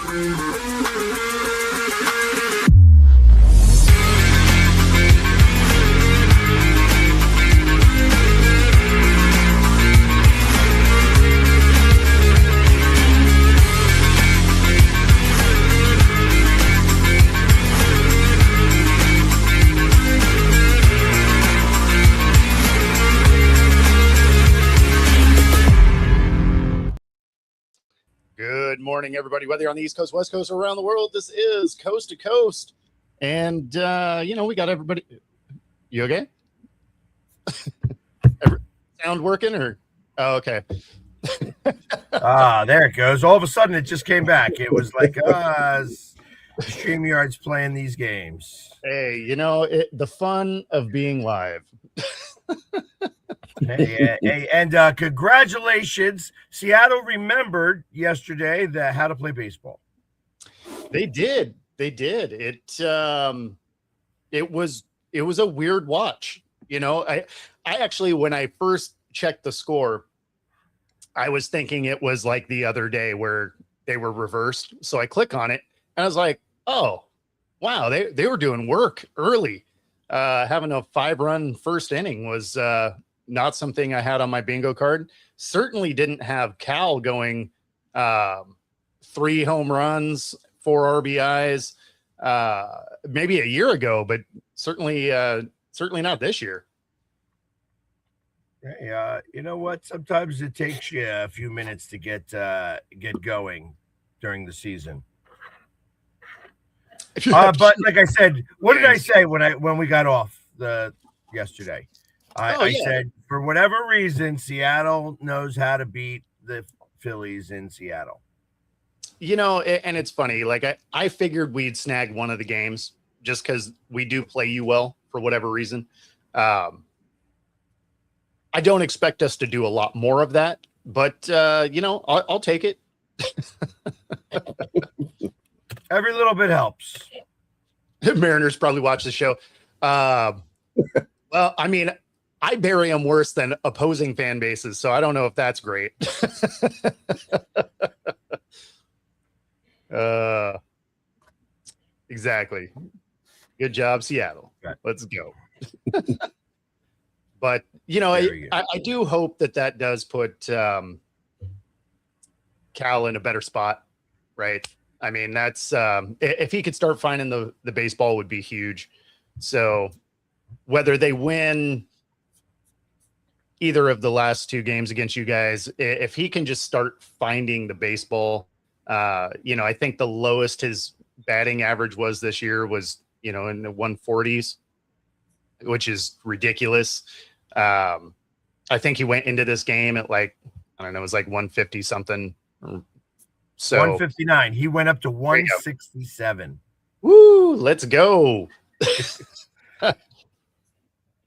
Good morning, everybody, whether you're on the East Coast, West Coast, or around the world. This is Coast to Coast. And, we got everybody. You okay? Sound working or? Oh, okay. There it goes. All of a sudden, it just came back. It was like, StreamYard's playing these games. Hey, the fun of being live. And congratulations. Seattle remembered yesterday how to play baseball. They did. It was a weird watch. I actually, when I first checked the score, I was thinking it was like the other day where they were reversed. So I click on it and I was like, oh, wow, they were doing work early. Having a 5-run first inning was not something I had on my bingo card. Certainly didn't have Cal going 3 home runs, 4 RBIs, maybe a year ago, but certainly not this year. Hey, you know what? Sometimes it takes you a few minutes to get going during the season. But like I said, what did I say when we got off yesterday? I said, for whatever reason, Seattle knows how to beat the Phillies in Seattle. And it's funny. Like I figured we'd snag one of the games just because we do play you well for whatever reason. I don't expect us to do a lot more of that, but I'll take it. Every little bit helps. Mariners probably watch the show. Well, I mean, I bury them worse than opposing fan bases, so I don't know if that's great. Exactly. Good job, Seattle. Right. Let's go. But, I do hope that does put Cal in a better spot, right? I mean, that's if he could start finding the baseball would be huge. So whether they win either of the last 2 games against you guys, if he can just start finding the baseball, I think the lowest his batting average was this year was, in the 140s, which is ridiculous. I think he went into this game at it was like 150 something. So 159. He went up to 167. Woo, let's go.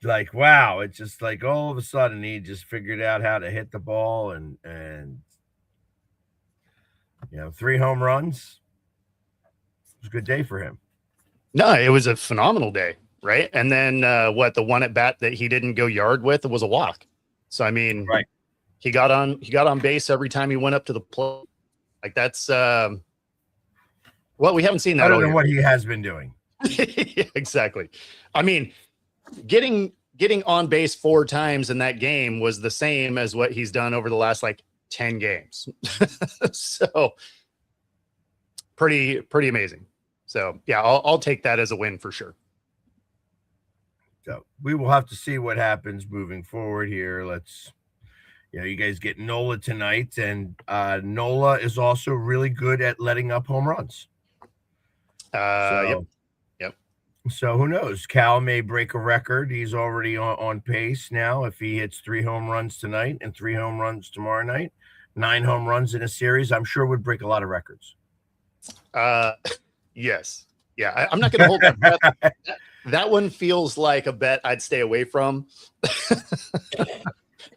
Like, wow. It's just like all of a sudden he just figured out how to hit the ball and 3 home runs. It was a good day for him. No, it was a phenomenal day. Right. And then the one at bat that he didn't go yard with was a walk. So, I mean, right. He got on base every time he went up to the plate. Like that's we haven't seen that. I don't know what he has been doing. Yeah, exactly. I mean, getting on base 4 times in that game was the same as what he's done over the last 10 games. So pretty amazing. So yeah, I'll take that as a win for sure. So we will have to see what happens moving forward here. You guys get Nola tonight, and Nola is also really good at letting up home runs. Yep. So who knows? Cal may break a record. He's already on pace now. If he hits 3 home runs tonight and 3 home runs tomorrow night, 9 home runs in a series, I'm sure would break a lot of records. Yes. Yeah, I'm not going to hold that breath. That one feels like a bet I'd stay away from.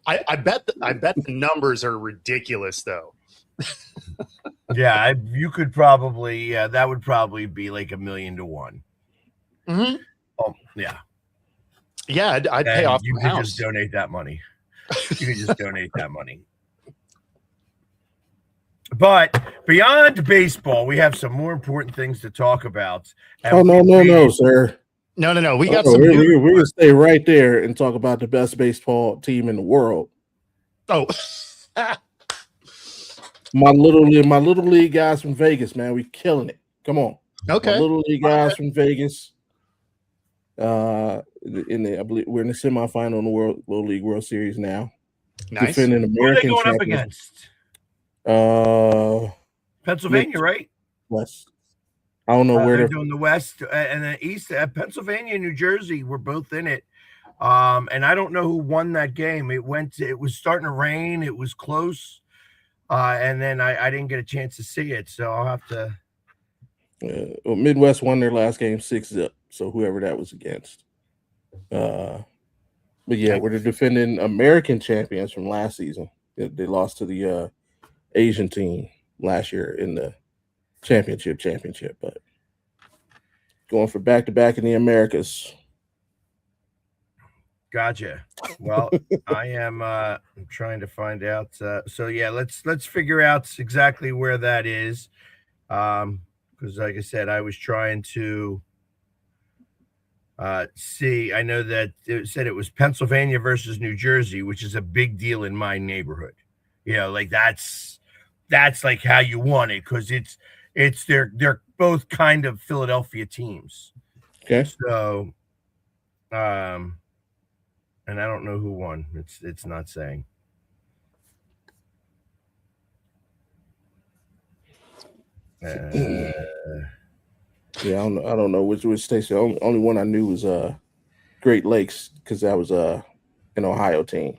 I bet the numbers are ridiculous, though. Yeah, you could probably. Yeah, that would probably be like $1 million to 1. Mm-hmm. Oh, yeah. Yeah, I'd pay off. You could just donate that money. You could just donate that money. But beyond baseball, we have some more important things to talk about. Oh, no, sir. No. We got some. We're going to stay right there and talk about the best baseball team in the world. Oh, my little league guys from Vegas, man, we killing it. Come on. Okay. My little league guys from Vegas. I believe we're in the semifinal in the Little League World Series now. Nice. Defending American Who are they going champions. up against? Pennsylvania, right? West. I don't know where they're doing the West and the East. Pennsylvania and New Jersey were both in it. And I don't know who won that game. It was starting to rain. It was close. And then I didn't get a chance to see it. So I'll have to. Midwest won their last game 6-0. So whoever that was against. But yeah, we're the defending American champions from last season. They lost to the Asian team last year in the championship, but going for back-to-back in the Americas. Gotcha. Well, I am I'm trying to find out. So yeah, let's figure out exactly where that is. Because like I said, I was trying to see. I know that it said it was Pennsylvania versus New Jersey, which is a big deal in my neighborhood. Like that's like how you want it, because they're both kind of Philadelphia teams. Okay. So and I don't know who won. It's not saying. Yeah, I don't know which station. Only one I knew was Great Lakes, because that was an Ohio team.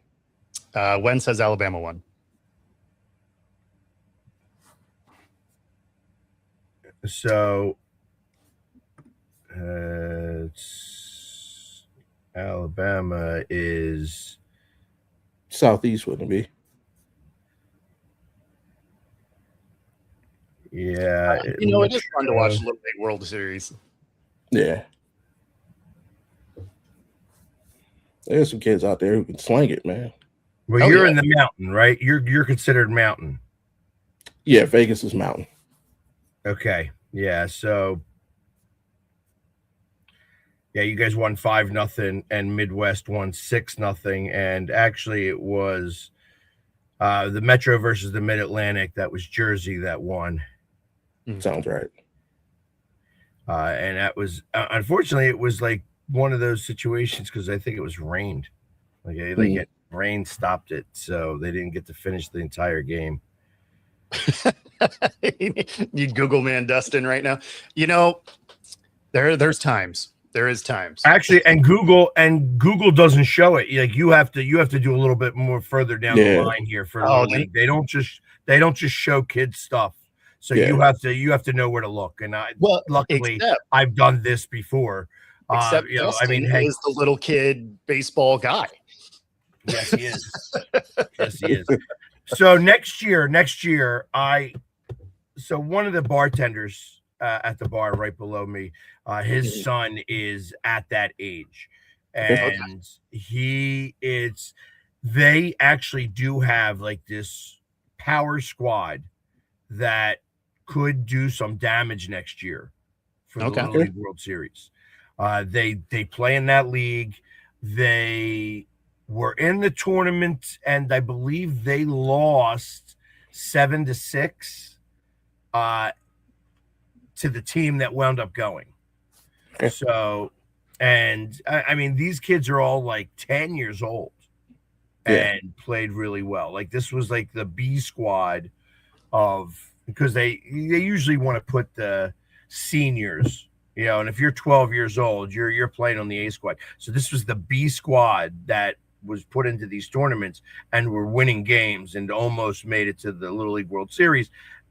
Wen says Alabama won. So Alabama is Southeast, wouldn't it be? Yeah. It is fun to watch Little League World Series. Yeah. There's some kids out there who can slang it, man. Well, you're in the mountain, right? You're considered mountain. Yeah, Vegas is mountain. Okay. Yeah. So yeah, you guys won 5-0 and Midwest won 6-0. And actually it was the Metro versus the Mid-Atlantic. That was Jersey that won. Sounds right. And that was unfortunately it was like one of those situations, because I think it was rained. Rain stopped it, so they didn't get to finish the entire game. You Google man Dustin right now. There's times. There is times. Actually, and Google doesn't show it. Like you have to do a little bit more further down the line here for the league. They don't just show kids stuff. So you have to know where to look. And luckily I've done this before. Except is the little kid baseball guy. Yes, he is. Yes, he is. So next year, one of the bartenders at the bar right below me, his son is at that age, and they actually do have like this power squad that could do some damage next year for the Little League World Series. They play in that league. They were in the tournament, and I believe they lost 7-6 to the team that wound up going. So, and I mean, these kids are all like 10 years old and played really well. Like this was like the B squad because they usually want to put the seniors, and if you're 12 years old, you're playing on the A squad. So this was the B squad that was put into these tournaments and were winning games and almost made it to the Little League World Series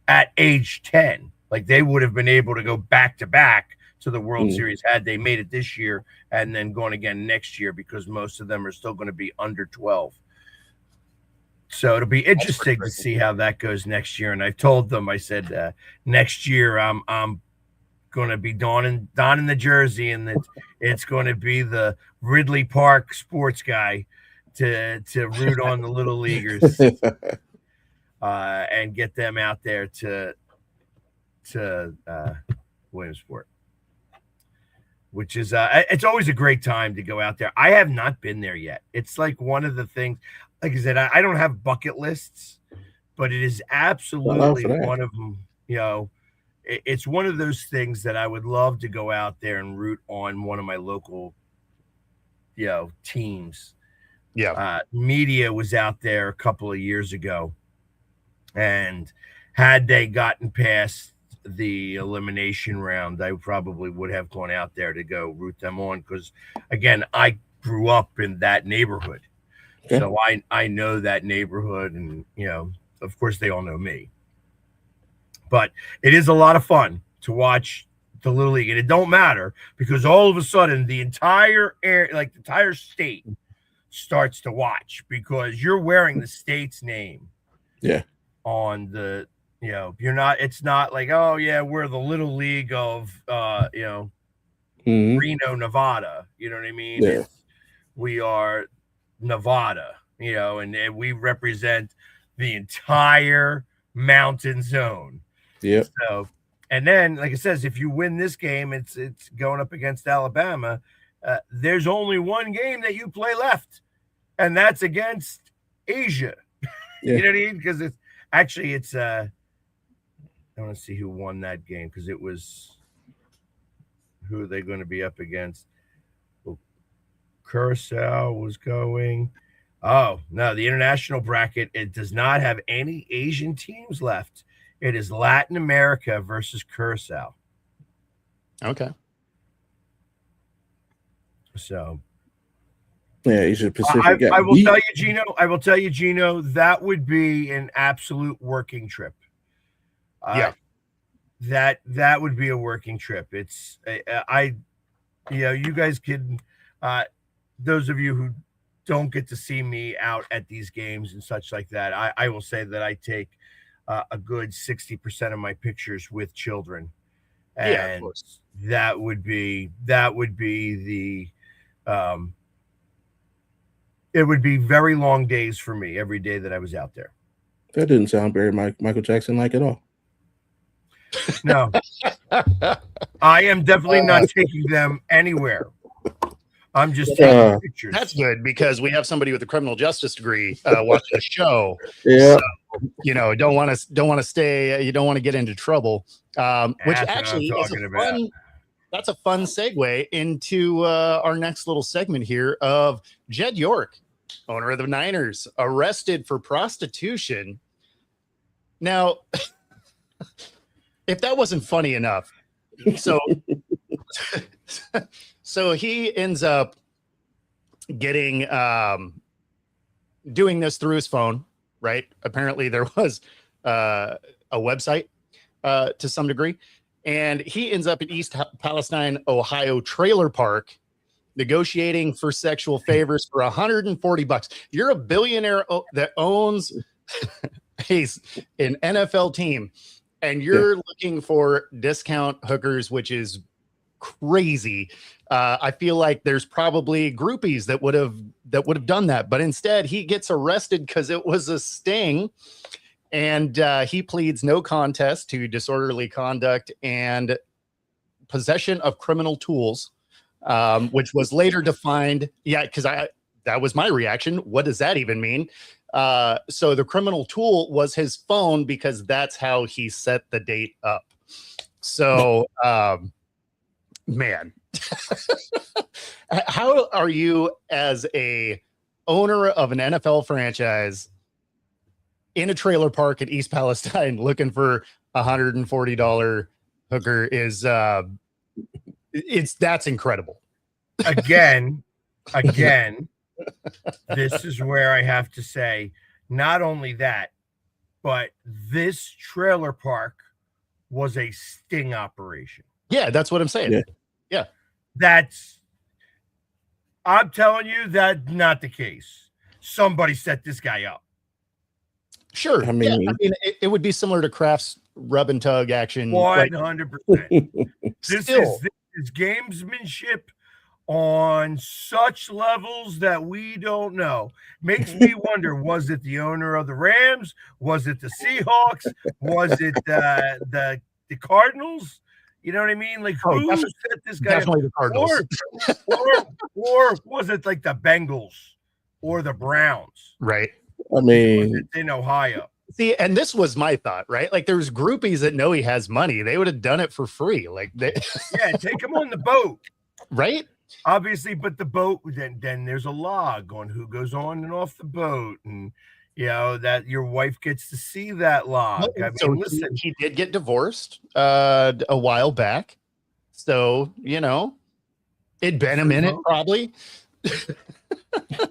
at age 10. Like they would have been able to go back to back to the World Series had they made it this year and then going again next year, because most of them are still going to be under 12. So it'll be interesting to see how that goes next year. And I told them, I said, next year I'm going to be donning the jersey, and it's going to be the Ridley Park sports guy to root on the little leaguers. and get them out there to Williamsport, which is it's always a great time to go out there. I have not been there yet. It's like one of the things, like I said, I don't have bucket lists, but it is absolutely one of them. You know, it's one of those things that I would love to go out there and root on one of my local, you know, teams. Yeah. Media was out there a couple of years ago, and had they gotten past the elimination round, I probably would have gone out there to go root them on, because again, I grew up in that neighborhood. Okay. So I know that neighborhood, and you know, of course they all know me. But it is a lot of fun to watch the Little League, and it don't matter, because all of a sudden the entire entire state starts to watch, because you're wearing the state's name. Yeah. On the, you know, it's not like, oh yeah, we're the Little League of you know, Reno, Nevada. You know what I mean? Yeah. We are Nevada, you know, and we represent the entire mountain zone. Yeah. So, and then, like it says, if you win this game, it's going up against Alabama. There's only one game that you play left, and that's against Asia. Yeah. You know what I mean? Because it's actually I want to see who won that game, because it was, who are they going to be up against? Well, Curacao was going. Oh no, the international bracket, it does not have any Asian teams left. It is Latin America versus Curacao. Okay. So, yeah, Asia Pacific. I will tell you, Gino, that would be an absolute working trip. Yeah. That would be a working trip. It's you know, you guys can, those of you who don't get to see me out at these games and such like that, I will say that I take a good 60% of my pictures with children, and yeah, of course. that would be the it would be very long days for me every day that I was out there. That didn't sound very Michael Jackson like at all. No, I am definitely not taking them anywhere. I'm just taking pictures. That's good, because we have somebody with a criminal justice degree watching the show. Yeah. So, you know, don't want to stay. You don't want to get into trouble. Which actually is that's a fun segue into our next little segment here of Jed York, owner of the Niners, arrested for prostitution. Now, if that wasn't funny enough, so he ends up getting doing this through his phone, right? Apparently there was a website to some degree, and he ends up in East Palestine, Ohio trailer park negotiating for sexual favors for $140. You're a billionaire that owns an NFL team, and you're looking for discount hookers, which is crazy. I feel like there's probably groupies that would have done that, but instead he gets arrested because it was a sting, and he pleads no contest to disorderly conduct and possession of criminal tools, which was later defined. Yeah, because that was my reaction. What does that even mean? So the criminal tool was his phone, because that's how he set the date up. So, man, how are you as a owner of an NFL franchise in a trailer park in East Palestine looking for $140 hooker? That's incredible. Again, this is where I have to say, not only that, but this trailer park was a sting operation. Yeah, that's what I'm saying. Yeah. I'm telling you, that's not the case. Somebody set this guy up. Sure. I mean, it would be similar to Kraft's rub and tug action. 100%. This is gamesmanship on such levels that we don't know. Makes me wonder, was it the owner of the Rams? Was it the Seahawks? Was it the Cardinals? You know what I mean? Like, who set this guy definitely up? the Cardinals. Or was it like the Bengals or the Browns? Right. I mean, in Ohio. See, and this was my thought, right? Like, there's groupies that know he has money. They would have done it for free. Like, yeah, take him on the boat. Right? Obviously, but the boat, then there's a log on who goes on and off the boat, and you know that your wife gets to see that log. I mean, so listen, he did get divorced a while back, so you know it'd been a minute probably.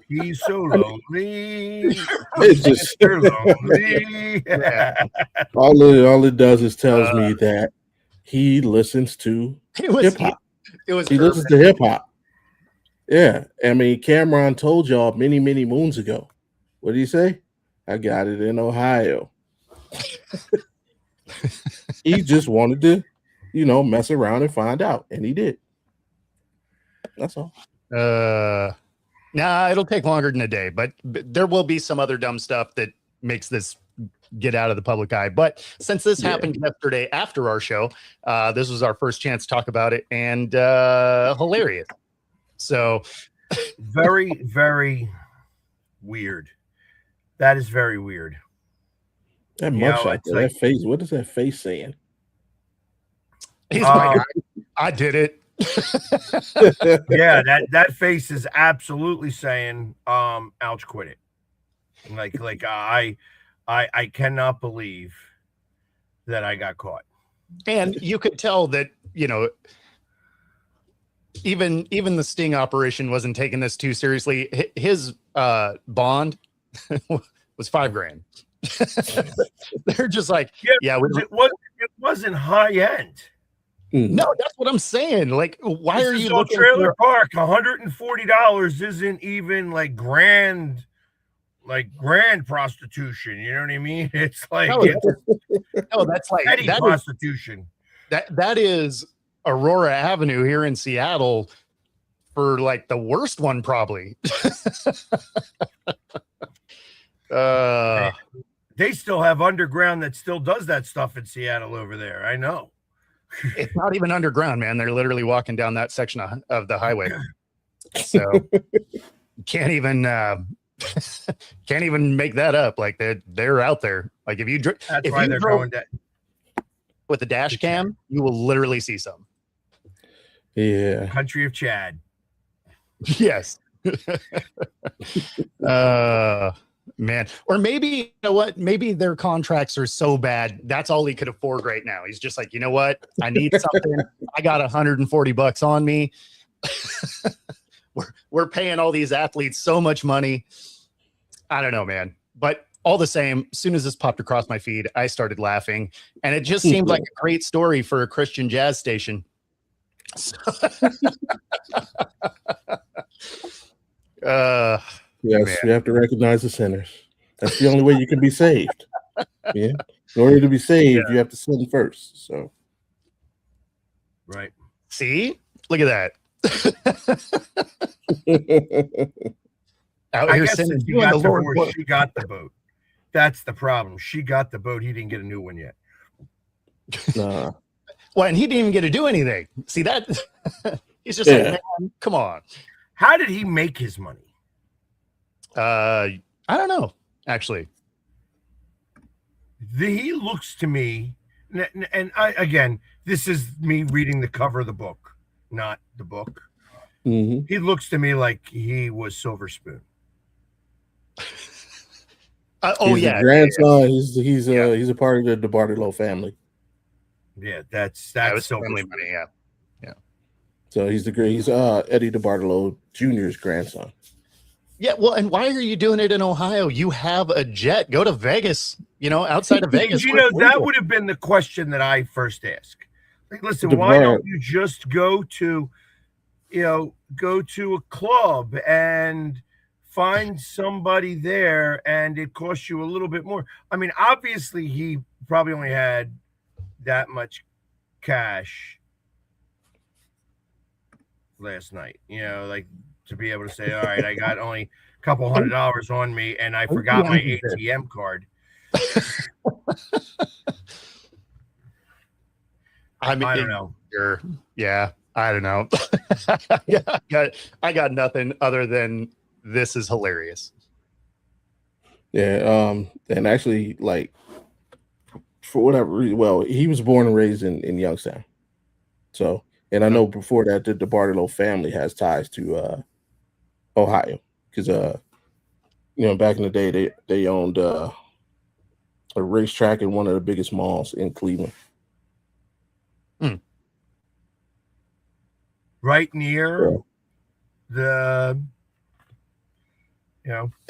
He's so lonely. it's just lonely. Yeah. all it does is tells me that he listens to hip hop. He listens to hip hop. Yeah, I mean, Cameron told y'all many moons ago. What did he say? I got it in Ohio. He just wanted to, mess around and find out, and he did. That's all. Nah, it'll take longer than a day, but there will be some other dumb stuff that makes this get out of the public eye. But since this happened yesterday after our show, this was our first chance to talk about it, and hilarious. So very, very weird. That is very weird. That mugshot, that face. What is that face saying? He's like, I did it. Yeah, that face is absolutely saying, ouch, quit it. Like I cannot believe that I got caught. And you could tell that, even the sting operation wasn't taking this too seriously. His bond was $5,000. They're just like, it wasn't high end. No, that's what I'm saying. Like, why are you looking trailer park? $140 isn't even like grand prostitution. You know what I mean? It's like that's like petty prostitution. That is Aurora Avenue here in Seattle for like the worst one, probably. They still have underground that still does that stuff in Seattle over there. I know. It's not even underground, man. They're literally walking down that section of the highway. So can't even make that up. Like they're out there. Like if you going with the dash cam, you will literally see some. Yeah. Country of Chad. Yes. Man, or maybe, you know what? Maybe their contracts are so bad. That's all he could afford right now. He's just like, you know what? I need something. I got $140 on me. We're paying all these athletes so much money. I don't know, man. But all the same, as soon as this popped across my feed, I started laughing, and it just seemed like a great story for a Christian jazz station. Yes, man. We have to recognize the sinners. That's the only way you can be saved. Yeah. In order to be saved, you have to sin first. So, right. See, look at that. I guess sinning, she got the boat. That's the problem. She got the boat. He didn't get a new one yet. Nah. Well, and he didn't even get to do anything. See that? He's just like, man, come on. How did he make his money? I don't know, actually. He looks to me, and again, this is me reading the cover of the book, not the book. Mm-hmm. He looks to me like he was Silver Spoon. He's a grandson. He's a part of the DeBartolo family. Yeah, that's Silver Spoon. Money. Yeah. So he's Eddie DeBartolo Jr.'s grandson. Yeah, well, and why are you doing it in Ohio? You have a jet. Go to Vegas, outside of Vegas. That would have been the question that I first asked. Like, listen, why don't you just go to a club and find somebody there, and it costs you a little bit more? I mean, obviously, he probably only had that much cash last night. Like to be able to say, all right, I got only a couple $100 on me, and I forgot my ATM card. I don't know. Yeah, I don't know. I got nothing other than this is hilarious. Yeah, and actually, like, for whatever reason, well, he was born and raised in Youngstown. So, and I know before that, the Bartolo family has ties to Ohio, because back in the day, they owned a racetrack in one of the biggest malls in Cleveland. Right near the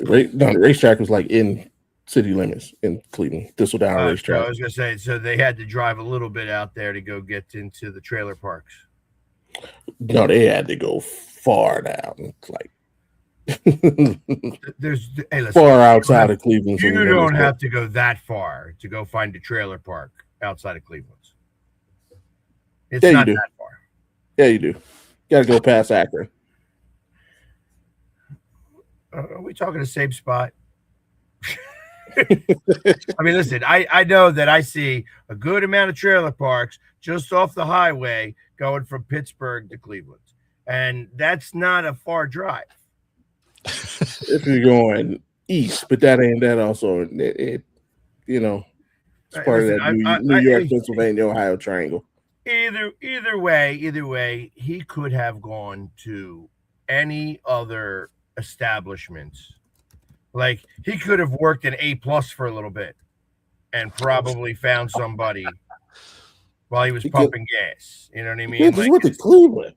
racetrack was like in city limits in Cleveland. Thistledown racetrack. I was gonna say, so they had to drive a little bit out there to go get into the trailer parks. No, they had to go far down, like listen, far outside of Cleveland. You don't have to go that far to go find a trailer park outside of Cleveland. It's not that far. Yeah, you do. You got to go past Akron. Are we talking the same spot? I mean, listen, I know that I see a good amount of trailer parks just off the highway going from Pittsburgh to Cleveland. And that's not a far drive. If you're going east, but that ain't that also, it's part of that New York, Pennsylvania, Ohio triangle. Either way, he could have gone to any other establishments. Like, he could have worked an A+ for a little bit and probably found somebody while he was pumping gas. You know what I mean? Yeah, just went to Cleveland.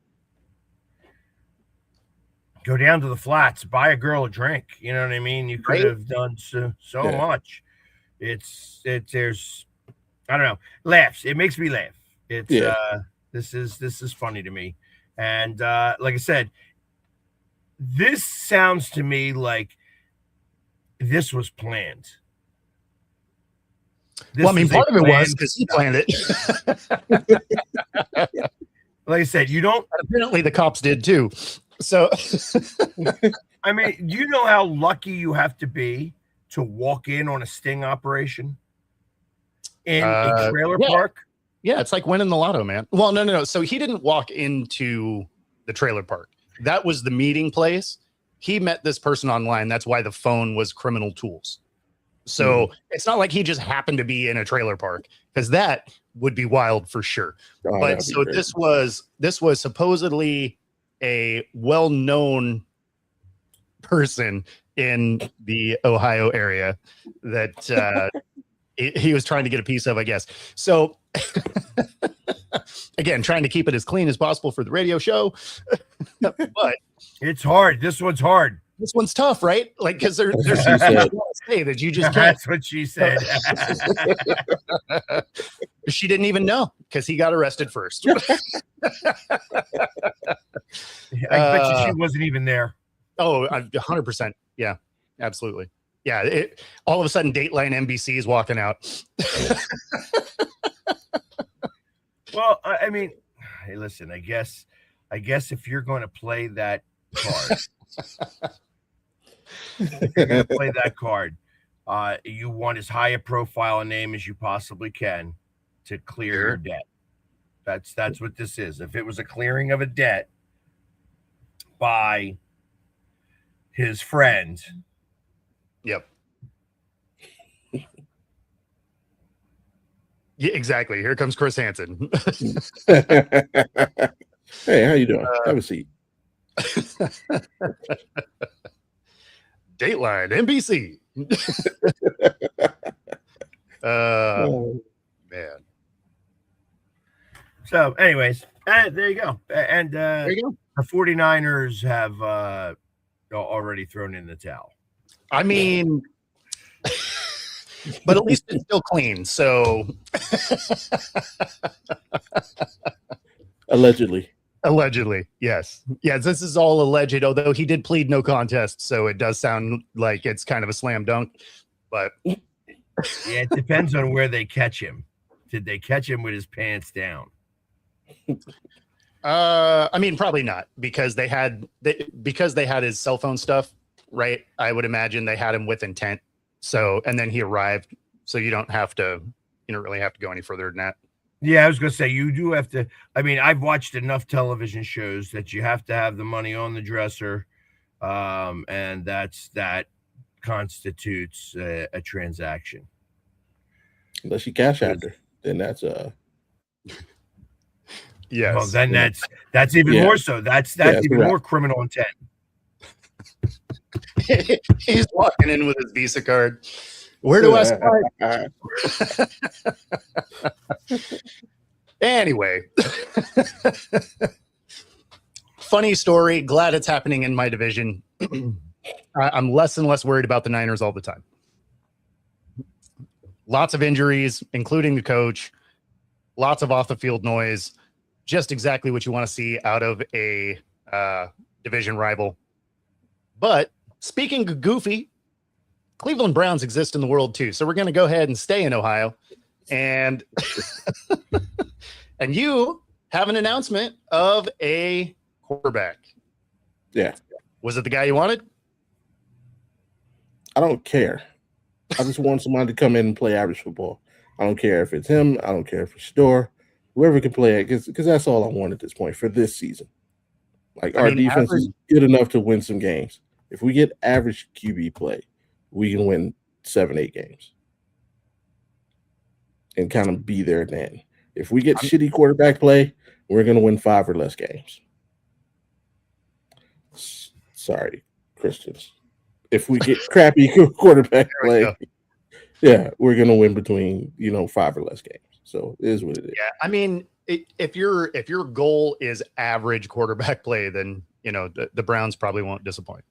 Go down to the flats, buy a girl a drink. You know what I mean? You could have done so much. There's I don't know, laughs. It makes me laugh. This is funny to me. And like I said, this sounds to me like this was planned. Part of it was because he planned it. Like I said, you don't. Apparently, the cops did too. So, I mean, do you know how lucky you have to be to walk in on a sting operation in a trailer park? Yeah, it's like winning the lotto, man. Well, no. So he didn't walk into the trailer park. That was the meeting place. He met this person online. That's why the phone was criminal tools. So it's not like he just happened to be in a trailer park, because that would be wild for sure. But so this was supposedly a well-known person in the Ohio area that he was trying to get a piece of, I guess. So again, trying to keep it as clean as possible for the radio show. But it's hard. This one's hard. This one's tough, right? Like, because there's so much you want to say that you just can't. That's what she said. She didn't even know, because he got arrested first. I bet you she wasn't even there. Oh, 100%. Yeah, absolutely. Yeah, all of a sudden, Dateline NBC is walking out. Well, I mean, hey, listen, I guess if you're going to play that card, you want as high a profile and name as you possibly can to clear your debt. That's what this is. If it was a clearing of a debt by his friend. Yep. Yeah, exactly. Here comes Chris Hansen. Hey, how you doing? Have a seat. Dateline NBC. Man. So, anyways, there you go. And there you go. The 49ers have already thrown in the towel. I mean, but at least it's still clean. So, allegedly, yes. This is all alleged. Although he did plead no contest, so it does sound like it's kind of a slam dunk. But yeah, it depends on where they catch him. Did they catch him with his pants down? I mean, probably not because they had his cell phone stuff, right? I would imagine they had him with intent. So, and then he arrived. So you don't really have to go any further than that. Yeah, I was gonna say you do have to. I mean, I've watched enough television shows that you have to have the money on the dresser, and that constitutes a transaction. Unless you cash out her, then that's Yes. Well, then that's even more so. That's even more criminal intent. He's walking in with his Visa card. Where do I start? Anyway, funny story. Glad it's happening in my division. I'm less and less worried about the Niners all the time. Lots of injuries, including the coach. Lots of off the field noise. Just exactly what you want to see out of a division rival. But speaking of goofy, Cleveland Browns exist in the world too. So we're going to go ahead and stay in Ohio. And and you have an announcement of a quarterback. Yeah. Was it the guy you wanted? I don't care. I just want somebody to come in and play average football. I don't care if it's him. I don't care if it's Shador. Whoever can play it, because that's all I want at this point for this season. Like our defense is good enough to win some games. If we get average QB play, we can win 7-8 games and kind of be there then. If we get shitty quarterback play, we're going to win 5 or less games. Sorry, Christians. If we get crappy quarterback play, yeah, we're going to win between 5 or less games. So it is what it is. Yeah, I mean, if your goal is average quarterback play, then the Browns probably won't disappoint.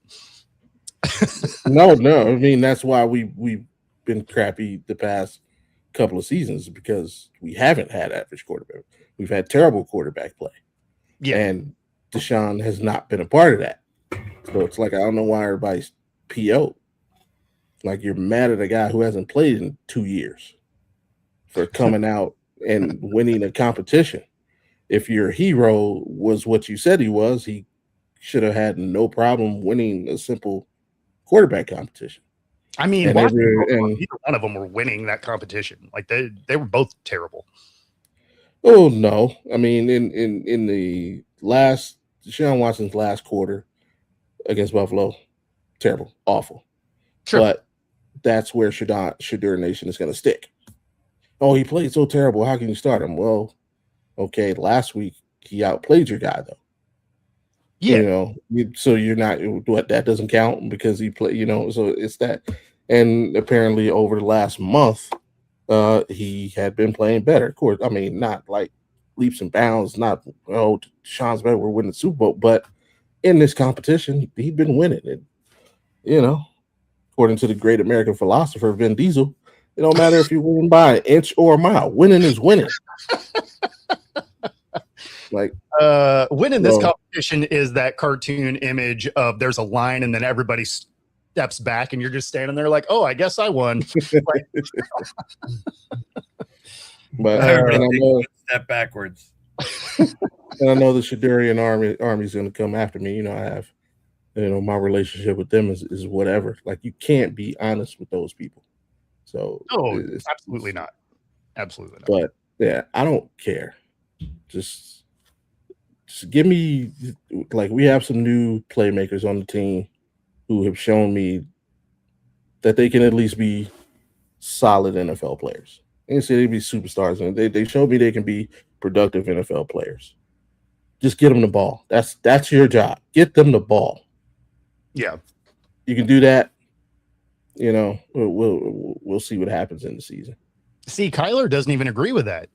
No. I mean, that's why we've been crappy the past couple of seasons because we haven't had average quarterback. We've had terrible quarterback play. Yeah. And Deshaun has not been a part of that. So it's like, I don't know why everybody's PO. Like you're mad at a guy who hasn't played in 2 years for coming out and winning a competition. If your hero was what you said he was, he should have had no problem winning a simple quarterback competition. I mean, neither one of them were winning that competition. Like they were both terrible. Oh no! I mean, in the last Deshaun Watson's last quarter against Buffalo, terrible, awful. Sure. But that's where Shador Nation is going to stick. Oh, he played so terrible. How can you start him? Well, okay, last week he outplayed your guy though. Yeah. So you're not that doesn't count because he played, so it's that. And apparently over the last month, he had been playing better. Of course, I mean, not like leaps and bounds, not Sean's better, we're winning the Super Bowl, but in this competition, he'd been winning it. According to the great American philosopher Vin Diesel, it don't matter if you win by an inch or a mile. Winning is winning. Like winning this competition is that cartoon image of there's a line and then everybody steps back and you're just standing there like, oh, I guess I won. But I know, step backwards. And I know the Shadurian army's going to come after me. I have, my relationship with them is whatever. Like you can't be honest with those people. So absolutely not. Absolutely not. But yeah, I don't care. Just give me, like, we have some new playmakers on the team who have shown me that they can at least be solid NFL players. I didn't say they'd be superstars, and they showed me they can be productive NFL players. Just get them the ball. That's your job. Get them the ball. Yeah, you can do that. We'll see what happens in the season. See, Kyler doesn't even agree with that.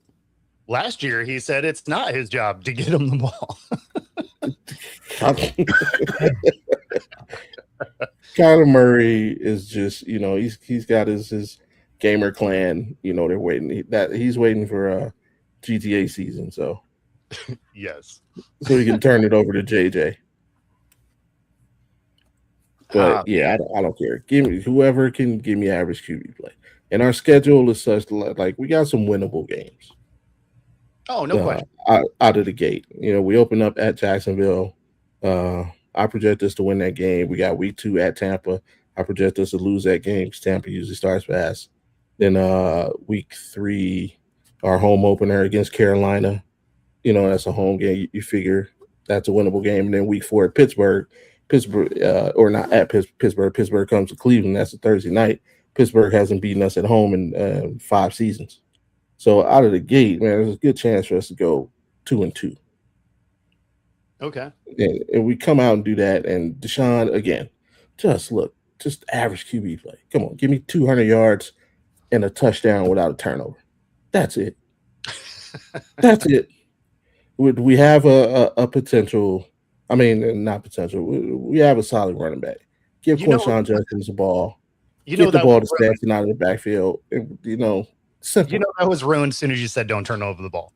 Last year, he said it's not his job to get him the ball. Kyler Murray is just, he's got his gamer clan. They're waiting. He's waiting for a GTA season. So yes, so he can turn it over to JJ. But yeah, I don't care. Give me whoever can give me average QB play. And our schedule is such like we got some winnable games. Oh, no question. Out of the gate. We open up at Jacksonville. I project us to win that game. We got week 2 at Tampa. I project us to lose that game because Tampa usually starts fast. Then week 3, our home opener against Carolina. That's a home game. You figure that's a winnable game. And then week 4 at Pittsburgh, or not at Pittsburgh. Pittsburgh comes to Cleveland. That's a Thursday night. Pittsburgh hasn't beaten us at home in 5 seasons. So out of the gate, man, there's a good chance for us to go 2-2. Okay. And we come out and do that. And Deshaun, again, just average QB play. Come on, give me 200 yards and a touchdown without a turnover. That's it. That's it. We have a potential. I mean, not potential. We have a solid running back. Give Quinshon Judkins the ball. Get the ball to Stanton out of the backfield. Simple. That was ruined as soon as you said don't turn over the ball.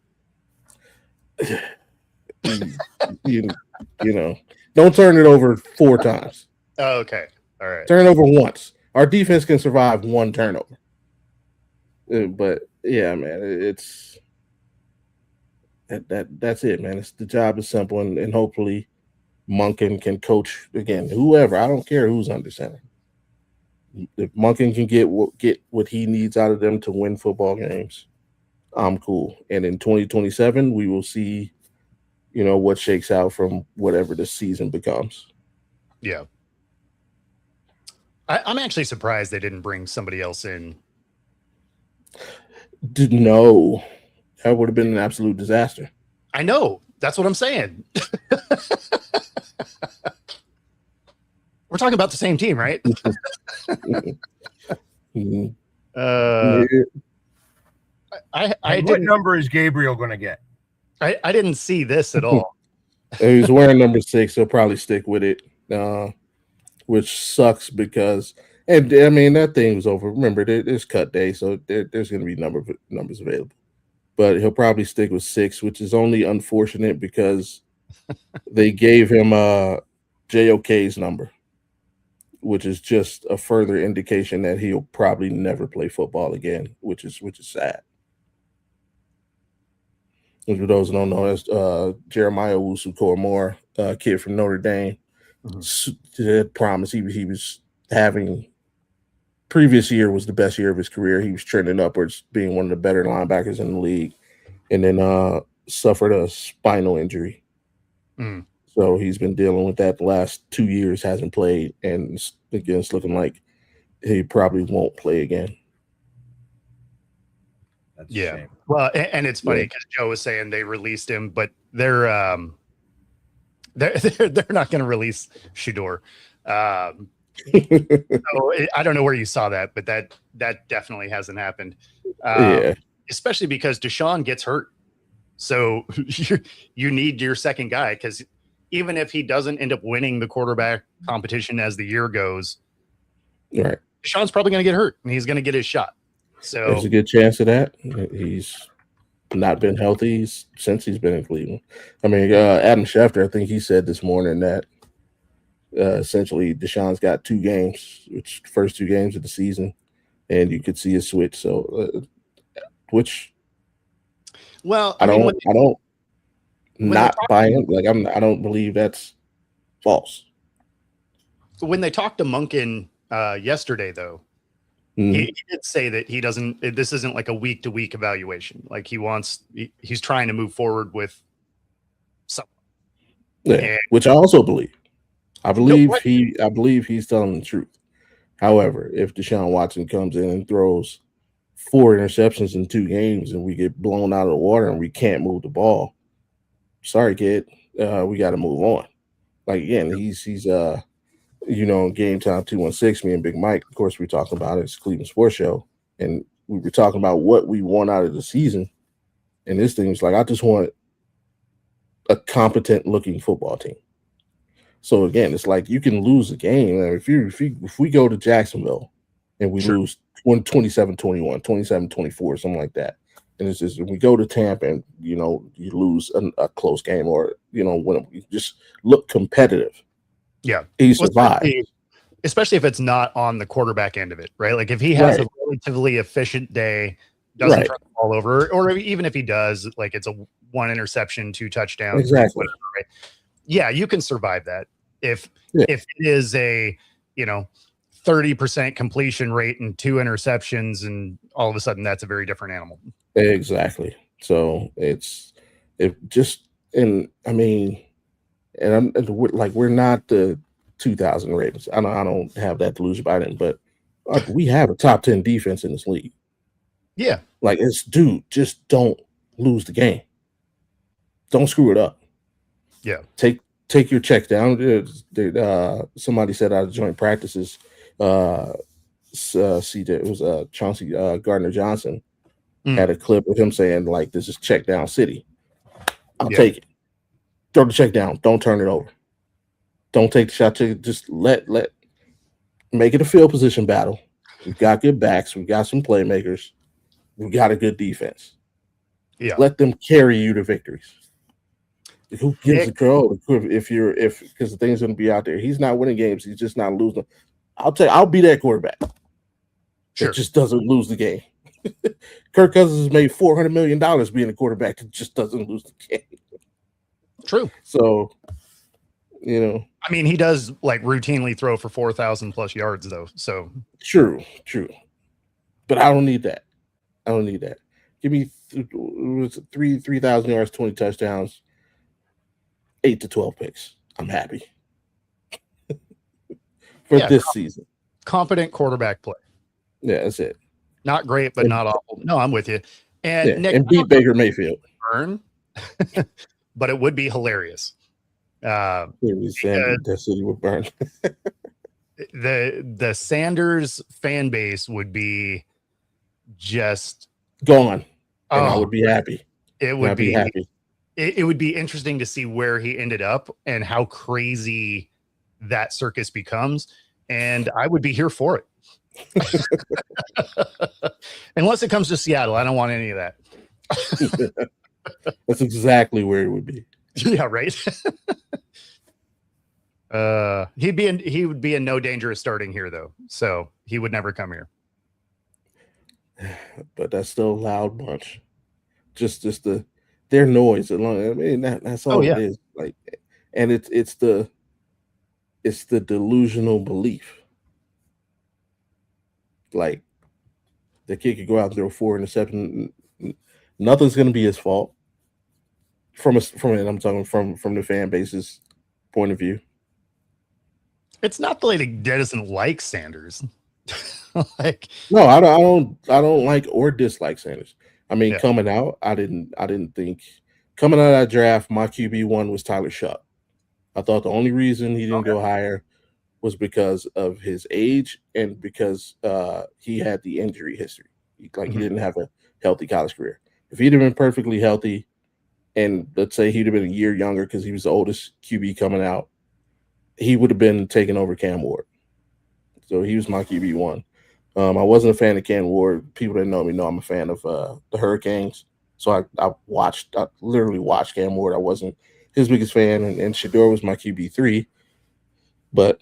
Don't turn it over 4 times. Oh, okay. All right. Turn it over once. Our defense can survive 1 turnover. But yeah, man, it's that's it, man. The job is simple, and hopefully Monken can coach again. Whoever, I don't care who's under center. If Monken can get what he needs out of them to win football games, I'm cool. And in 2027, we will see, what shakes out from whatever the season becomes. Yeah. I'm actually surprised they didn't bring somebody else in. No, that would have been an absolute disaster. I know. That's what I'm saying. We're talking about the same team, right? What number is Gabriel going to get? I didn't see this at all. He's wearing number 6. He'll probably stick with it, which sucks because, and I mean, that thing was over. Remember, there's cut day, so there's going to be numbers available. But he'll probably stick with 6, which is only unfortunate because they gave him JOK's number, which is just a further indication that he'll probably never play football again, which is sad. And for those who don't know, that's Jeremiah Owusu-Koramoah, kid from Notre Dame. Mm-hmm. Promise he was having previous year was the best year of his career. He was trending upwards, being one of the better linebackers in the league, and then suffered a spinal injury. So he's been dealing with that the last 2 years, hasn't played, and again, it's looking like he probably won't play again. That's yeah. Well, and it's funny because Joe was saying they released him, but they're not going to release Shedeur. So I don't know where you saw that, but that definitely hasn't happened. Especially because Deshaun gets hurt. So you need your second guy, because even if he doesn't end up winning the quarterback competition as the year goes, right, Deshaun's probably going to get hurt and he's going to get his shot. So there's a good chance of that. He's not been healthy since he's been in Cleveland. I mean, Adam Schefter, I think he said this morning that essentially Deshaun's got 2 games, which first 2 games of the season, and you could see a switch. So, which, well, I don't buy it. Like I don't believe that's false. When they talked to Monken yesterday, though, he did say that he doesn't. This isn't like a week-to-week evaluation. Like he's trying to move forward with something. Yeah, which I also believe. I believe he's telling the truth. However, if Deshaun Watson comes in and throws 4 interceptions in 2 games and we get blown out of the water and we can't move the ball, sorry, kid, we got to move on. Like, again, he's Game Time 216, me and Big Mike, of course, we talking about it. It's Cleveland Sports Show, and we were talking about what we want out of the season. And this thing was like, I just want a competent looking football team. So again, it's like you can lose a game. If we go to Jacksonville and we lose 27-21, 27-24, something like that, and it's just, we go to Tampa and you lose a close game, or when you just look competitive. Yeah, he survived. Especially if it's not on the quarterback end of it, right? Like if he has a relatively efficient day, doesn't Right. turn the ball over, or even if he does, like it's a 1 interception, 2 touchdowns, Exactly. whatever, right? Yeah, you can survive that. If Yeah. if it is a 30% completion rate and 2 interceptions, and all of a sudden that's a very different animal. Exactly. So we're not the 2000 Ravens. I don't have that delusion about it, but we have a top 10 defense in this league. Yeah. Like, just don't lose the game. Don't screw it up. Yeah. Take your check down. Somebody said out of joint practices, CJ, it was Chauncey Gardner Johnson had a clip of him saying, like, this is check down city. I'll take it. Throw the check down. Don't turn it over. Don't take the shot. Just let make it a field position battle. We've got good backs. We've got some playmakers. We've got a good defense. Yeah. Let them carry you to victories. Who gives a crow if because the thing's going to be out there. He's not winning games. He's just not losing. I'll be that quarterback. Sure. That just doesn't lose the game. Kirk Cousins has made $400 million being a quarterback that just doesn't lose the game. True. So, I mean, he does like routinely throw for 4,000 plus yards though. So true. But I don't need that. Give me 3,000 yards, 20 touchdowns, 8 to 12 picks. I'm happy for this season. Competent quarterback play. Yeah, that's it. Not great, but not awful. No, I'm with you. And Nick, and beat Baker Mayfield. But it would be hilarious. That city would burn. the Sanders fan base would be just gone. And I would be happy. It would be happy. It would be interesting to see where he ended up and how crazy that circus becomes. And I would be here for it. Unless it comes to Seattle. I don't want any of that. That's exactly where it would be. Yeah, right. He would be in no danger of starting here though. So he would never come here. But that's still a loud bunch. Just their noise alone. I mean, that's all it is. Like, and it's the delusional belief. Like, the kid could go out and throw 4 interceptions. Nothing's going to be his fault. I'm talking from the fan base's point of view. It's not that he doesn't like Sanders. No, I don't like or dislike Sanders. I mean, coming out, I didn't think coming out of that draft, my QB1 was Tyler Shuck. I thought the only reason he didn't go higher was because of his age and because he had the injury history. He didn't have a healthy college career. If he'd have been perfectly healthy, and let's say he'd have been a year younger because he was the oldest QB coming out, he would have been taking over Cam Ward. So he was my QB1. I wasn't a fan of Cam Ward. People that know me know I'm a fan of the Hurricanes. So I literally watched Cam Ward. I wasn't his biggest fan, and Shedeur was my QB3. But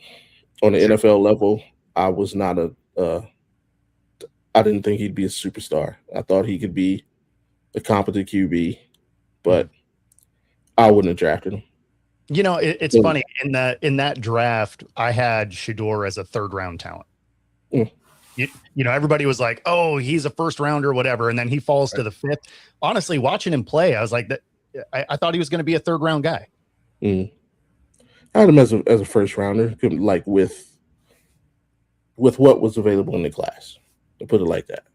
on the NFL level, I was not I didn't think he'd be a superstar. I thought he could be a competent QB, but I wouldn't have drafted him. It's funny in that draft, I had Shedeur as a 3rd round talent. Everybody was like, "Oh, he's a 1st rounder, whatever," and then he falls to the 5th. Honestly, watching him play, I was like, I thought he was going to be a 3rd round guy. I had him as a 1st rounder, like with what was available in the class. To put it like that,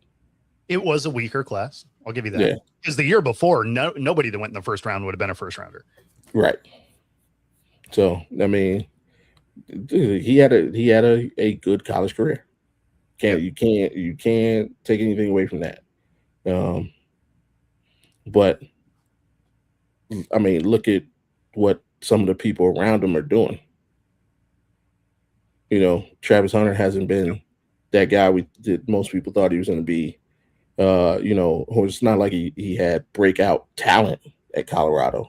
it was a weaker class. I'll give you that. Because the year before, nobody that went in the 1st round would have been a 1st rounder. Right. So I mean, he had a good college career. You can't take anything away from that. But I mean, look at what some of the people around him are doing. Travis Hunter hasn't been that guy that most people thought he was going to be. It's not like he had breakout talent at Colorado.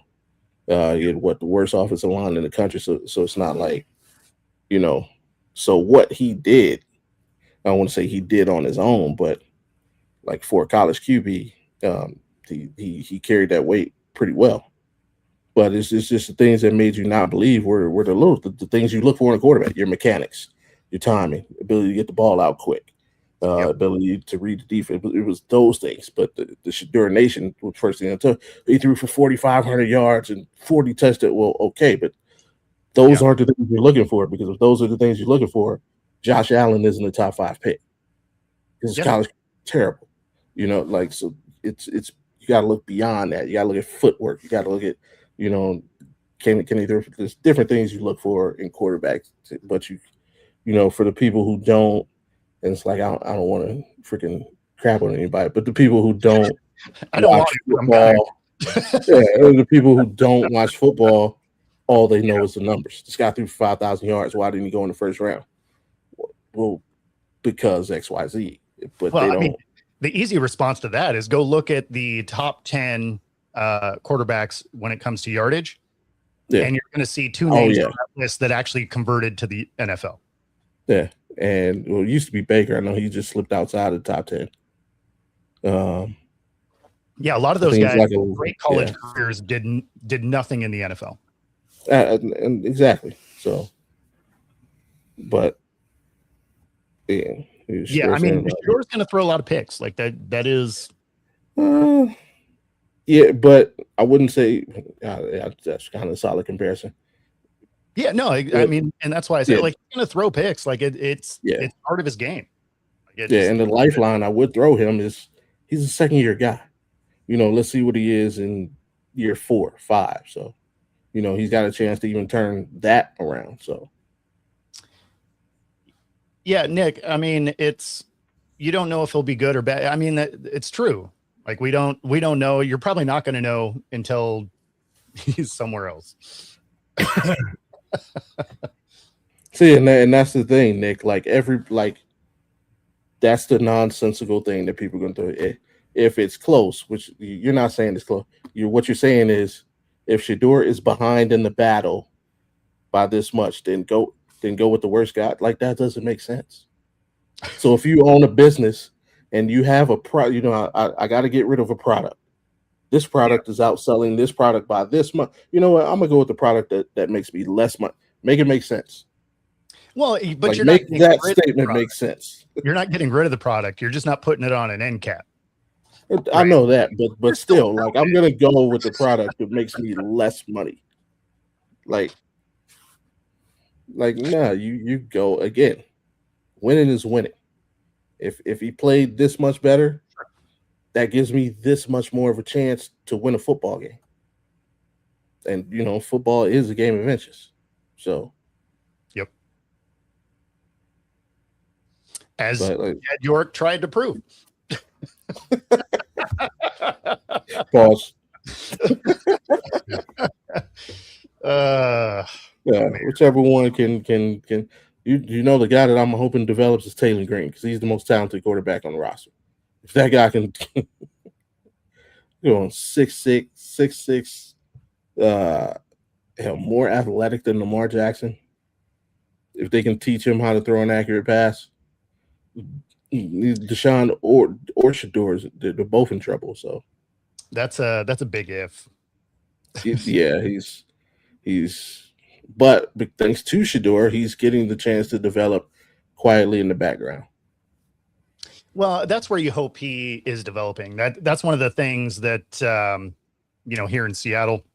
He had the worst offensive line in the country. So it's not like, so what he did, I don't want to say he did on his own, but like for a college QB, he carried that weight pretty well. But it's just the things that made you not believe were the things you look for in a quarterback: your mechanics, your timing, ability to get the ball out quick, ability to read the defense. It was those things. But the Shedeur Nation was first thing I took. He threw for 4,500 yards and 40 touchdowns. Well, okay, but those aren't the things you're looking for, because if those are the things you're looking for, Josh Allen isn't a top 5 pick. His college terrible, like, so it's you got to look beyond that. You got to look at footwork. You got to look at, can he throw? There's different things you look for in quarterbacks, but for the people who don't, and it's like I don't want to freaking crap on anybody, but the people who don't watch football, the people who don't watch football, all they know is the numbers. This guy threw 5,000 yards. Why didn't he go in the first round? Well, because XYZ. But well, I mean, the easy response to that is go look at the top 10 quarterbacks when it comes to yardage, and you're going to see 2 names on that list that actually converted to the NFL. Yeah, and it used to be Baker. I know he just slipped outside of the top 10. Yeah, a lot of those guys, great college careers, did nothing in the NFL. And exactly. So, but yeah, I mean, Shedeur's going to throw a lot of picks. Like that is. Yeah, but I wouldn't say that's kind of a solid comparison. Yeah, no, I mean, and that's why I say like he's going to throw picks. Like it's part of his game. Like, and the lifeline I would throw him is he's a second-year guy. Let's see what he is in year 4, 5. So, he's got a chance to even turn that around. So. Yeah, Nick, I mean, you don't know if he'll be good or bad. I mean, it's true. Like we don't know. You're probably not going to know until he's somewhere else. See, and that's the thing, Nick. Like that's the nonsensical thing that people are going to do. If it's close, which you're not saying it's close, what you're saying is if Shedeur is behind in the battle by this much, then go with the worst guy. Like that doesn't make sense. So if you own a business and you have a product, I got to get rid of a product. This product is outselling this product by this much. You know what? I'm gonna go with the product that makes me less money. Make it make sense. Well, but like, you're make not that statement make sense. You're not getting rid of the product. You're just not putting it on an end cap. I know that, but still, like I'm gonna go with the product that makes me less money. Like nah, you go again. Winning is winning. If he played this much better, that gives me this much more of a chance to win a football game. And football is a game of inches. So, yep. As Jed York tried to prove. Pause. Whichever one can the guy that I'm hoping develops is Taylor Green, because he's the most talented quarterback on the roster. If that guy can go on 6'6", more athletic than Lamar Jackson, if they can teach him how to throw an accurate pass, Deshaun or Shedeur, they're both in trouble. So that's a big if. But thanks to Shedeur, he's getting the chance to develop quietly in the background. Well, that's where you hope he is developing. That's one of the things that here in Seattle,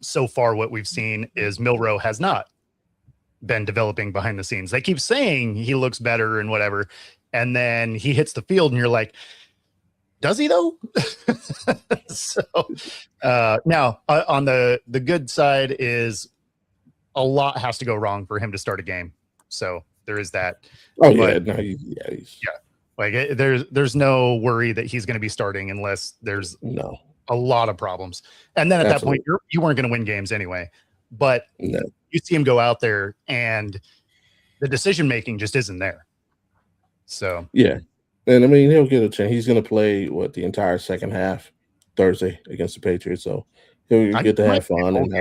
so far what we've seen is Milroe has not been developing behind the scenes. They keep saying he looks better and whatever, and then he hits the field and you're like, does he though? So now on the good side is a lot has to go wrong for him to start a game. So there is that. Oh, but, he's like there's no worry that he's going to be starting unless there's a lot of problems. And then at that point, you weren't going to win games anyway. But you see him go out there and the decision making just isn't there. So yeah, and I mean he'll get a chance. He's going to play the entire second half Thursday against the Patriots. So he'll get to have fun. And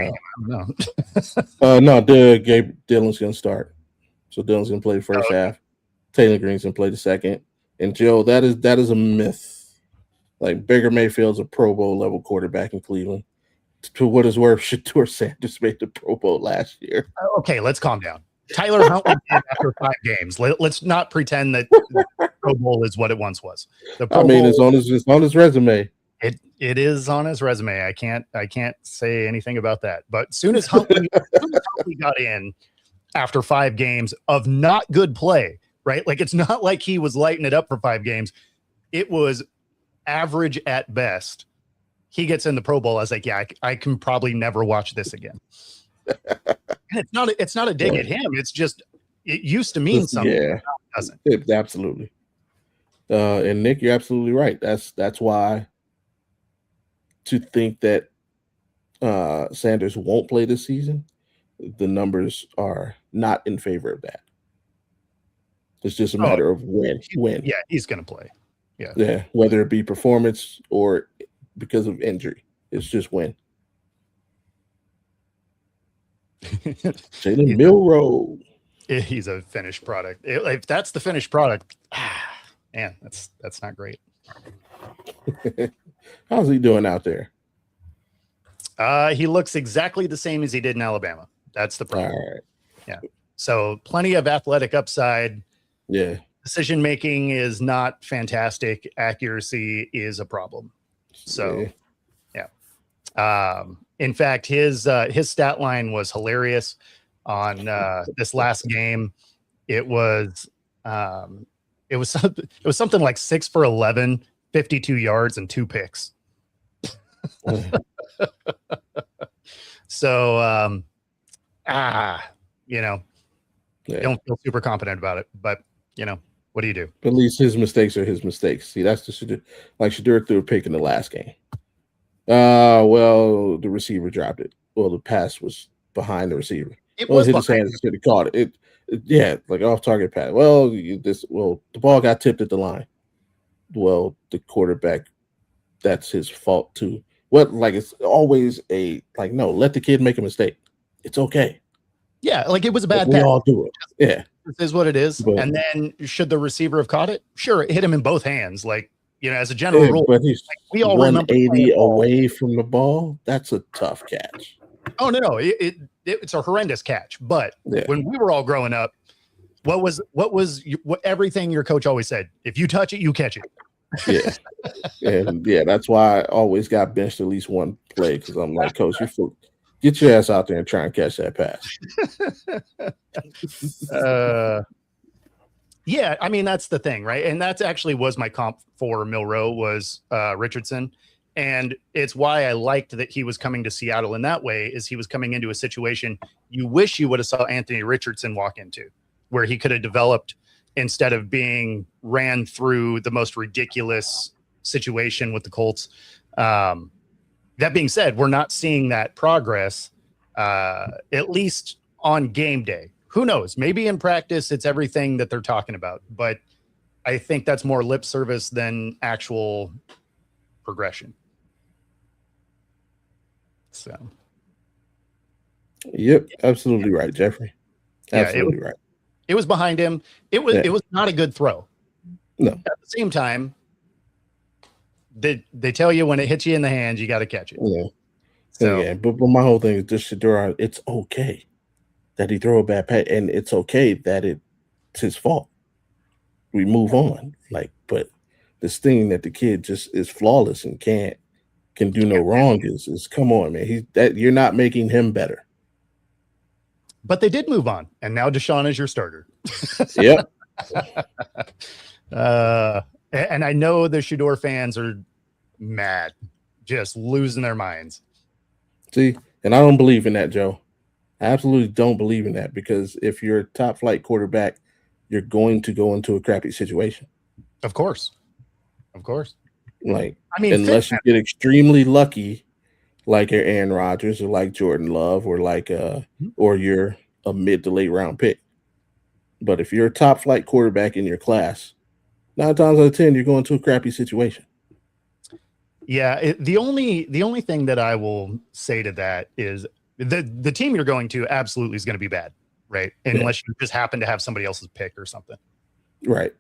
Gabe Dillon's going to start. So Dillon's going to play the first half. Taylor Green's going to play the second. And Joe, that is a myth. Like Baker Mayfield's a Pro Bowl level quarterback in Cleveland. To what is worth, Shedeur Sanders made the Pro Bowl last year. Okay, let's calm down. Tyler Huntley did after 5 games. Let's not pretend that the Pro Bowl is what it once was. The Pro Bowl, it's on his resume. It is on his resume. I can't say anything about that. But soon as Huntley got in after 5 games of not good play, right? Like it's not like he was lighting it up for 5 games. It was average at best. He gets in the Pro Bowl. I was like, yeah, I can probably never watch this again. And it's not a dig at him. It's just it used to mean something. Yeah, it doesn't. Absolutely. And Nick, you're absolutely right. That's why to think that Sanders won't play this season, the numbers are not in favor of that. It's just a matter of when. Yeah, he's going to play. Yeah, whether it be performance or because of injury. It's just when. Jalen Milroe. He's a finished product. If that's the finished product, man, that's not great. How's he doing out there? He looks exactly the same as he did in Alabama. That's the problem. All right. Yeah. So plenty of athletic upside. Yeah. Decision making is not fantastic. Accuracy is a problem. So, yeah. In fact, his stat line was hilarious on this last game. It was something like 6 for 11, 52 yards and 2 picks. So, don't feel super confident about it, but what do you do? At least his mistakes are his mistakes. See, that's like Shedeur threw a pick in the last game. Well, the receiver dropped it. Well, the pass was behind the receiver. It was hit his hands. Should have caught it. Yeah, like off target pass. Well, the ball got tipped at the line. Well, the quarterback, that's his fault too. It's always no, let the kid make a mistake. It's okay. Yeah, like it was a bad pass. We all do it. Yeah. This is what it is. But, and then should the receiver have caught it? Sure, it hit him in both hands. Like, as a general rule. But he's we all 180 away from the ball. That's a tough catch. Oh, no. It's a horrendous catch. But when we were all growing up, what everything your coach always said? If you touch it, you catch it. Yeah. And that's why I always got benched at least one play because I'm like, Coach, get your ass out there and try and catch that pass. Yeah, I mean, that's the thing, right? And that's actually was my comp for Milroe was Richardson. And it's why I liked that he was coming to Seattle in that way is he was coming into a situation you wish you would have saw Anthony Richardson walk into, where he could have developed instead of being ran through the most ridiculous situation with the Colts. That being said, we're not seeing that progress, at least on game day. Who knows? Maybe in practice, it's everything that they're talking about. But I think that's more lip service than actual progression. So. Yep, absolutely right, Jeffrey. Absolutely right. It was behind him. It was not a good throw. No. At the same time, they tell you when it hits you in the hands, you got to catch it. Yeah. So, but my whole thing is just Shedeur. It's okay that he throw a bad pass, and it's okay that it's his fault. We move on. But this thing that the kid just is flawless and can do no wrong is come on, man. You're not making him better. But they did move on, and now Deshaun is your starter. Yep. And I know the Shedeur fans are mad, just losing their minds. See, and I don't believe in that, Joe. I absolutely don't believe in that because if you're a top flight quarterback, you're going to go into a crappy situation. Of course. Unless you get extremely lucky, like Aaron Rodgers or like Jordan Love or or you're a mid to late round pick. But if you're a top flight quarterback in your class, 9 times out of 10, you're going to a crappy situation. Yeah, the only thing that I will say to that is the team you're going to absolutely is going to be bad, right? Unless you just happen to have somebody else's pick or something. Right.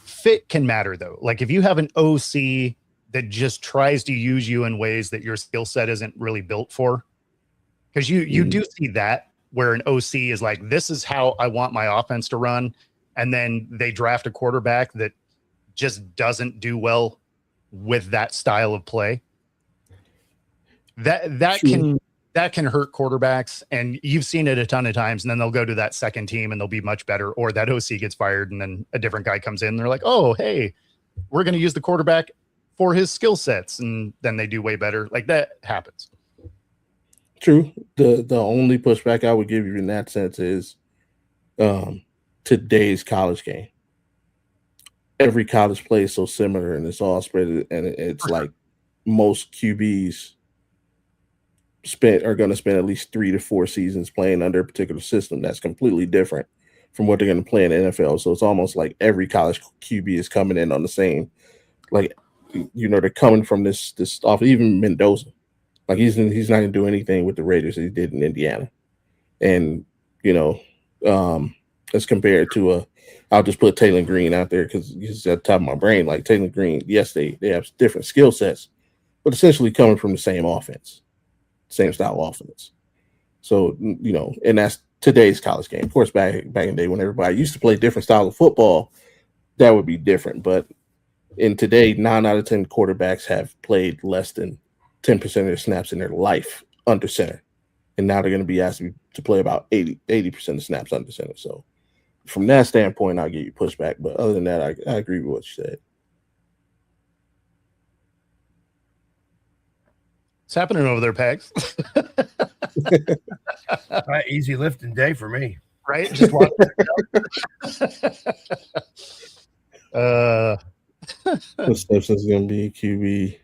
fit can matter though. Like if you have an OC that just tries to use you in ways that your skill set isn't really built for, because you do see that where an OC is like, this is how I want my offense to run, and then they draft a quarterback that just doesn't do well with that style of play. That can hurt quarterbacks, and you've seen it a ton of times. And then they'll go to that second team and they'll be much better, or that OC gets fired and then a different guy comes in and they're like, oh, hey, we're going to use the quarterback for his skill sets, and then they do way better. Like that happens. True. The only pushback I would give you in that sense is today's college game. Every college play is so similar, and it's all spread, and it's like most QBs are going to spend at least 3 to 4 seasons playing under a particular system that's completely different from what they're going to play in the NFL. So it's almost like every college QB is coming in on the same, like, they're coming from this off. Even Mendoza, like he's not going to do anything with the Raiders that he did in Indiana, and as compared to I'll just put Taylor Green out there because he's at the top of my brain. Like Taylor Green, yes, they have different skill sets, but essentially coming from the same offense, same style offense. So, and that's today's college game. Of course, back in the day when everybody used to play different style of football, that would be different. But in today, 9 out of 10 quarterbacks have played less than 10% of their snaps in their life under center. And now they're going to be asked to play about 80% of snaps under center. So from that standpoint, I'll give you pushback. But other than that, I agree with what you said. What's happening over there, Pegs? Easy lifting day for me. Right? Just walk. Simpson's going to be a QB.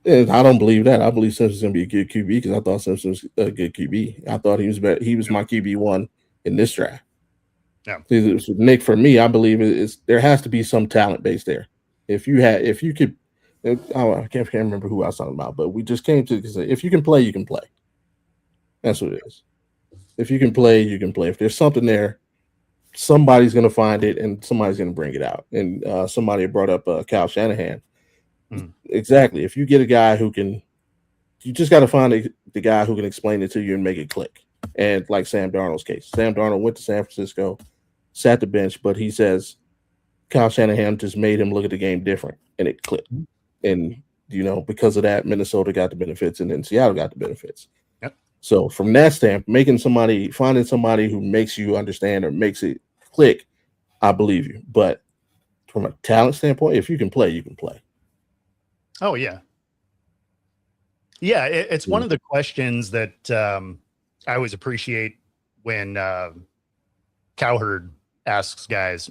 And I don't believe that. I believe Simpson's going to be a good QB because I thought Simpson was a good QB. I thought he was better. He was my QB1 in this draft. Yeah. Nick, for me, I believe there has to be some talent base there. If you could, I can't remember who I was talking about, but we just came to say if you can play, you can play. That's what it is. If you can play, you can play. If there's something there, somebody's going to find it and somebody's going to bring it out. And somebody brought up Kyle Shanahan. Exactly. If you get a guy who can, you just got to find the guy who can explain it to you and make it click. And like Sam Darnold's case, Sam Darnold went to San Francisco, sat the bench, but he says Kyle Shanahan just made him look at the game different, and it clicked. And because of that, Minnesota got the benefits, and then Seattle got the benefits. Yep. So from that standpoint, finding somebody who makes you understand or makes it click, I believe you. But from a talent standpoint, if you can play, you can play. Oh, yeah. Yeah, it's one of the questions that I always appreciate when Cowherd asks guys,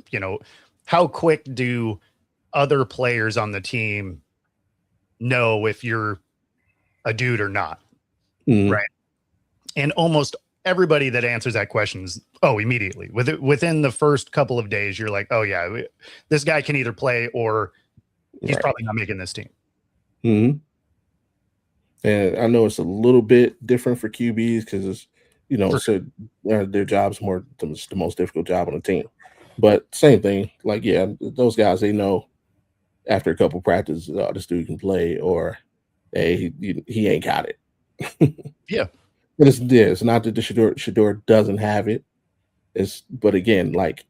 how quick do other players on the team know if you're a dude or not? Right. And almost everybody that answers that question is, immediately. Within the first couple of days, you're like, oh, yeah, this guy can either play or he's probably not making this team. Mm-hmm. And I know it's a little bit different for QBs because their job's more the most difficult job on the team. But same thing, like those guys, they know after a couple practices, this dude can play, or hey, he ain't got it. Yeah, but it's not that the Shedeur doesn't have it. But again, like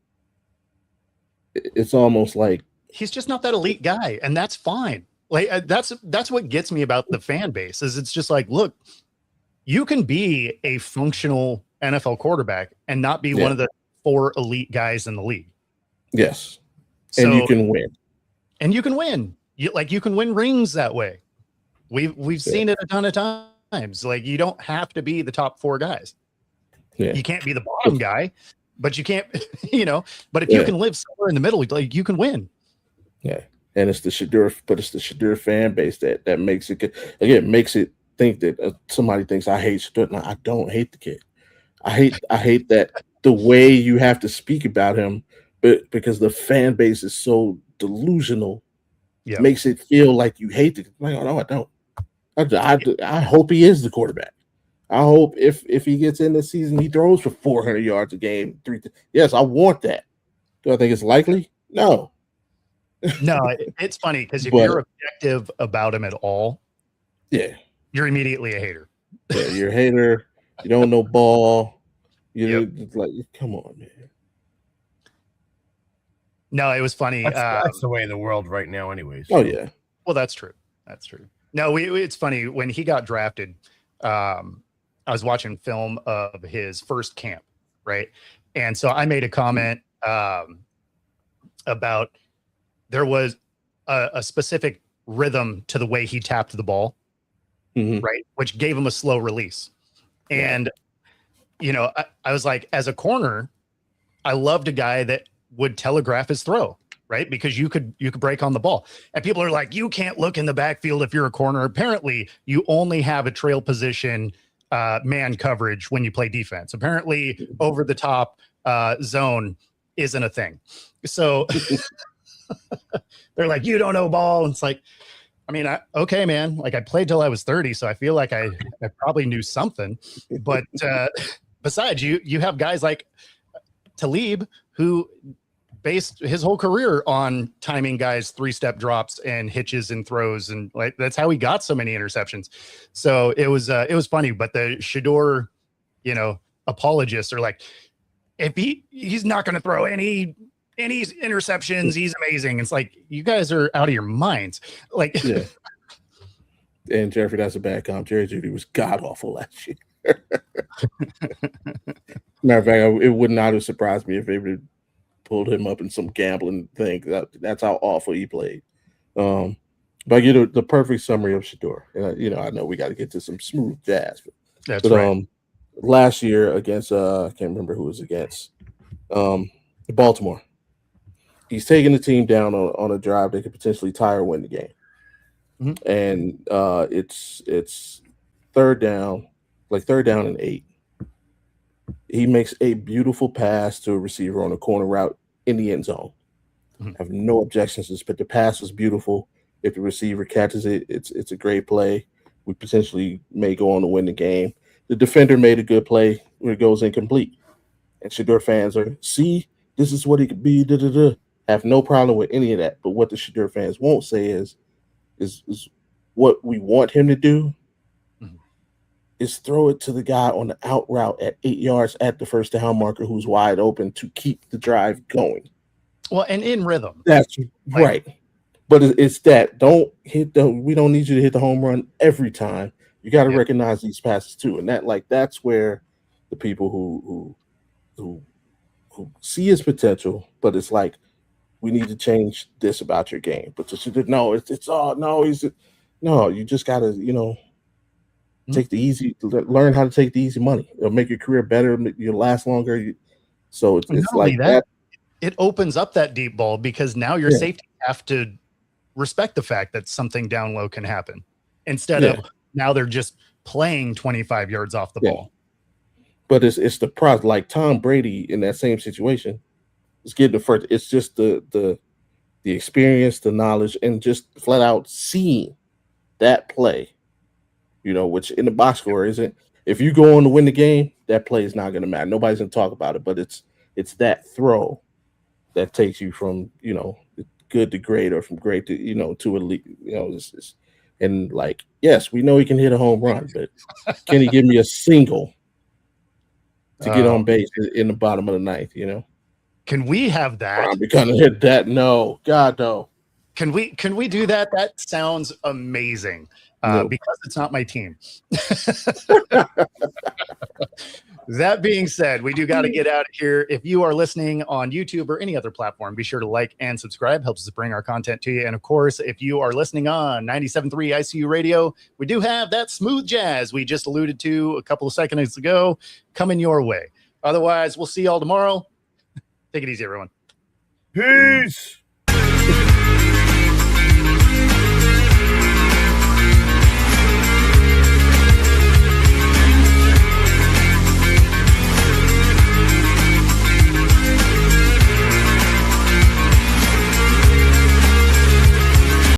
it's almost like he's just not that elite guy, and that's fine. Like that's what gets me about the fan base is it's just like, look, you can be a functional NFL quarterback and not be one of the 4 elite guys in the league. Yes. And you can win. And you can win. You can win rings that way. We've seen it a ton of times. Like you don't have to be the top 4 guys. Yeah. You can't be the bottom guy, but you can't, but if you can live somewhere in the middle, like you can win. Yeah. And it's the Shedeur fan base that makes it, again, makes it think that somebody thinks I hate Shedeur. No, I don't hate the kid. I hate that the way you have to speak about him, but because the fan base is so delusional, makes it feel like you hate the. Like, no, I don't. I hope he is the quarterback. I hope if he gets in this season, he throws for 400 yards a game. Yes, I want that. Do I think it's likely? No. No, it's funny because if But- you're objective about him at all, Yeah. you're immediately a hater. Yeah, you're a hater. You don't know ball. You're like, come on, man. No, it was funny. That's the way of the world right now, anyways. Oh yeah. Well, that's true. That's true. No, it's funny when he got drafted. I was watching film of his first camp, right? And so I made a comment about there was a specific rhythm to the way he tapped the ball, right? Which gave him a slow release. And, you know, I was like, as a corner, I loved a guy that would telegraph his throw, right? Because you could break on the ball. And people are like, you can't look in the backfield if you're a corner. Apparently, you only have a trail position man coverage when you play defense. Apparently, over the top zone isn't a thing. So they're like, you don't know ball. And it's like, I mean, okay, man. Like I played till I was 30, so I feel like I probably knew something. But besides, you have guys like Talib who based his whole career on timing guys 3-step drops and hitches and throws, and like that's how he got so many interceptions. So it was funny. But the Shador, you know, apologists are like, if he's not going to throw any interceptions, he's amazing. It's like, you guys are out of your minds. Like, yeah. And Jeffrey, that's a bad comp. Jerry Judy was god awful last year. Matter of fact, it would not have surprised me if they would pulled him up in some gambling thing. That's how awful he played. But I get the perfect summary of Shador. And you know, I know we got to get to some smooth jazz. That's right. Last year against I can't remember who it was against. Baltimore. He's taking the team down on a drive that could potentially tie or win the game. And it's third down and 8. He makes a beautiful pass to a receiver on a corner route in the end zone. I have no objections to this, but the pass was beautiful. If the receiver catches it, it's a great play. We potentially may go on to win the game. The defender made a good play where it goes incomplete. And Shador fans are, see, this is what he could be, Have no problem with any of that. But what the Shador fans won't say is what we want him to do is throw it to the guy on the out route at 8 yards at the first down marker who's wide open to keep the drive going. Well, and in rhythm. That's right. But it's that. We don't need you to hit the home run every time. You got to recognize these passes too. And that's where the people who see his potential, but it's like, we need to change this about your game. But you just got to, take the easy, learn how to take the easy money. It'll make your career better. You'll last longer. So it's like that. It opens up that deep ball because now your safety have to respect the fact that something down low can happen instead of now they're just playing 25 yards off the ball. But it's the process. Like Tom Brady in that same situation is getting the first. It's just the experience, the knowledge, and just flat out seeing that play. Which in the box score isn't. If you go on to win the game, that play is not going to matter. Nobody's going to talk about it, but it's that throw that takes you from good to great, or from great to to elite. And like, yes, we know he can hit a home run, but can he give me a single to get on base in the bottom of the ninth? Can we have that? I'm gonna hit that. No, God, no. Can we do that? That sounds amazing. Because it's not my team. That being said, we do got to get out of here. If you are listening on YouTube or any other platform, be sure to like and subscribe. Helps us bring our content to you. And of course, if you are listening on 97.3 ICU Radio, we do have that smooth jazz we just alluded to a couple of seconds ago coming your way. Otherwise, we'll see y'all tomorrow. Take it easy, everyone. Peace.